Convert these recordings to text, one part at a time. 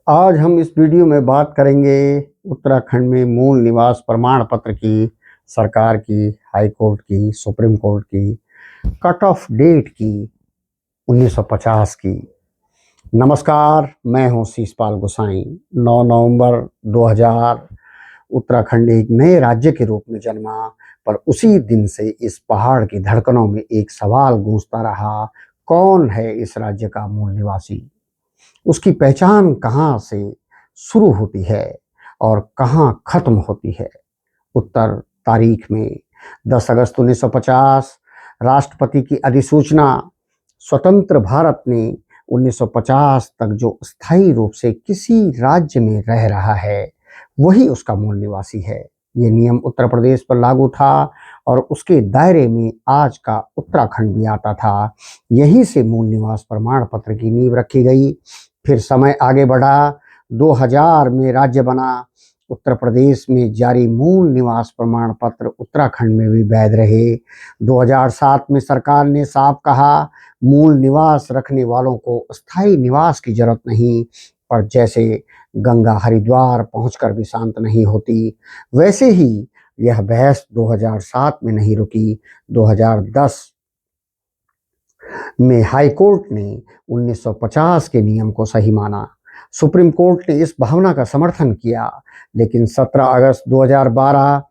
आज हम इस वीडियो में बात करेंगे उत्तराखंड में मूल निवास प्रमाण पत्र की, सरकार की, हाई कोर्ट की, सुप्रीम कोर्ट की कट ऑफ डेट की 1950 की। नमस्कार, मैं हूं शीशपाल गोसाई। 9 नवंबर 2000 उत्तराखंड एक नए राज्य के रूप में जन्मा, पर उसी दिन से इस पहाड़ की धड़कनों में एक सवाल गूंजता रहा, कौन है इस राज्य का मूल निवासी? उसकी पहचान कहाँ से शुरू होती है और कहाँ खत्म होती है? उत्तर तारीख में 10 अगस्त 1950 राष्ट्रपति की अधिसूचना। स्वतंत्र भारत ने 1950 तक जो स्थायी रूप से किसी राज्य में रह रहा है वही उसका मूल निवासी है। ये नियम उत्तर प्रदेश पर लागू था और उसके दायरे में आज का उत्तराखंड भी आता था। यहीं से मूल निवास प्रमाण पत्र की नींव रखी गई। फिर समय आगे बढ़ा, 2000 में राज्य बना। उत्तर प्रदेश में जारी मूल निवास प्रमाण पत्र उत्तराखंड में भी वैध रहे। 2007 में सरकार ने साफ कहा, मूल निवास रखने वालों को स्थायी निवास की जरूरत नहीं, पर जैसे गंगा हरिद्वार पहुंचकर भी शांत नहीं होती, वैसे ही यह बहस 2007 में नहीं रुकी। 2010 में हाई कोर्ट ने 1950 के नियम को सही माना। सुप्रीम कोर्ट ने इस भावना का समर्थन किया, लेकिन 17 अगस्त 2012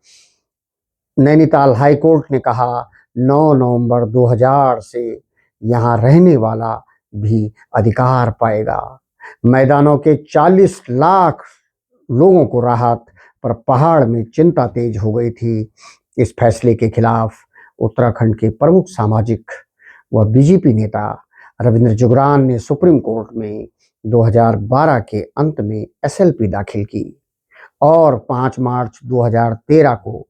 नैनीताल हाई कोर्ट ने कहा, 9 नवंबर 2000 से यहाँ रहने वाला भी अधिकार पाएगा। मैदानों के 40 लाख लोगों को राहत, पर पहाड़ में चिंता तेज हो गई थी। इस फैसले के खिलाफ उत्तराखंड के प्रमुख सामाजिक व बीजेपी नेता रविंद्र जुगरान ने सुप्रीम कोर्ट में 2012 के अंत में एसएलपी दाखिल की और 5 मार्च 2013 को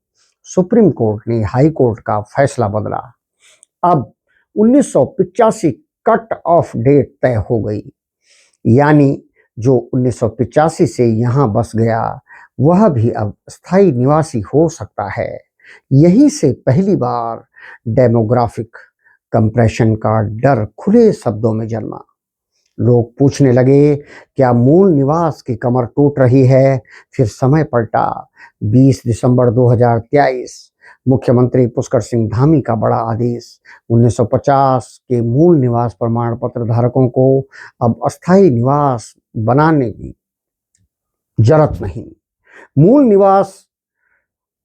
सुप्रीम कोर्ट ने हाई कोर्ट का फैसला बदला। अब 1985 कट ऑफ डेट तय हो गई, यानी जो 1985 से यहाँ बस गया वह भी अब स्थायी निवासी हो सकता है। यहीं से पहली बार डेमोग्राफिक कंप्रेशन का डर खुले शब्दों में जन्मा। लोग पूछने लगे, क्या मूल निवास की कमर टूट रही है? फिर समय पलटा। 20 दिसंबर 2023 मुख्यमंत्री पुष्कर सिंह धामी का बड़ा आदेश। 1950 के मूल निवास प्रमाण पत्र धारकों को अब अस्थायी निवास बनाने की जरूरत नहीं, मूल निवास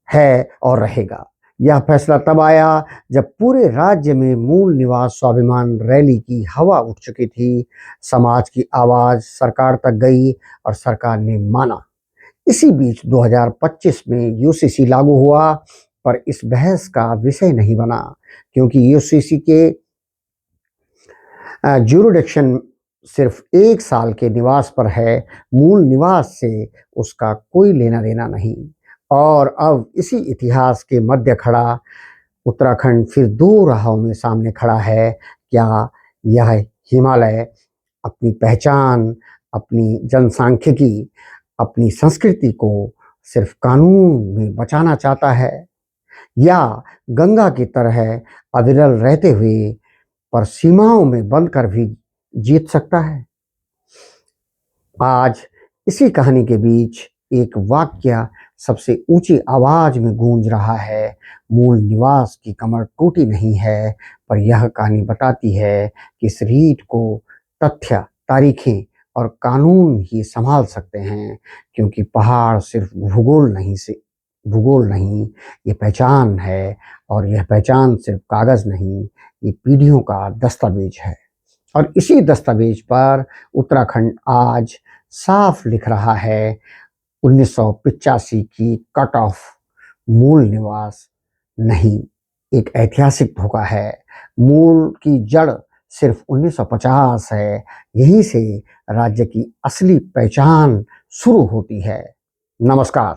है और रहेगा। यह फैसला तब आया जब पूरे राज्य में मूल निवास स्वाभिमान रैली की हवा उठ चुकी थी। समाज की आवाज सरकार तक गई और सरकार ने माना। इसी बीच 2025 में यूसीसी लागू हुआ, पर इस बहस का विषय नहीं बना, क्योंकि यूसीसी के ज्यूरिडिक्शन सिर्फ 1 साल के निवास पर है, मूल निवास से उसका कोई लेना देना नहीं। और अब इसी इतिहास के मध्य खड़ा उत्तराखंड फिर 2 राहों में सामने खड़ा है। क्या यह हिमालय अपनी पहचान, अपनी जनसांख्यिकी, अपनी संस्कृति को सिर्फ कानून में बचाना चाहता है, या गंगा की तरह अविरल रहते हुए पर सीमाओं में बंद कर भी जीत सकता है? आज इसी कहानी के बीच एक वाक्य सबसे ऊंची आवाज में गूंज रहा है, मूल निवास की कमर टूटी नहीं है, पर यह कहानी बताती है कि इस रीढ़ को तथ्य, तारीखें और कानून ही संभाल सकते हैं, क्योंकि पहाड़ सिर्फ भूगोल नहीं, ये पहचान है। और यह पहचान सिर्फ कागज नहीं, ये पीढ़ियों का दस्तावेज है। और इसी दस्तावेज पर उत्तराखंड आज साफ लिख रहा है, 1985 की कट ऑफ मूल निवास नहीं, एक ऐतिहासिक धोखा है। मूल की जड़ सिर्फ 1950 है। यहीं से राज्य की असली पहचान शुरू होती है। नमस्कार।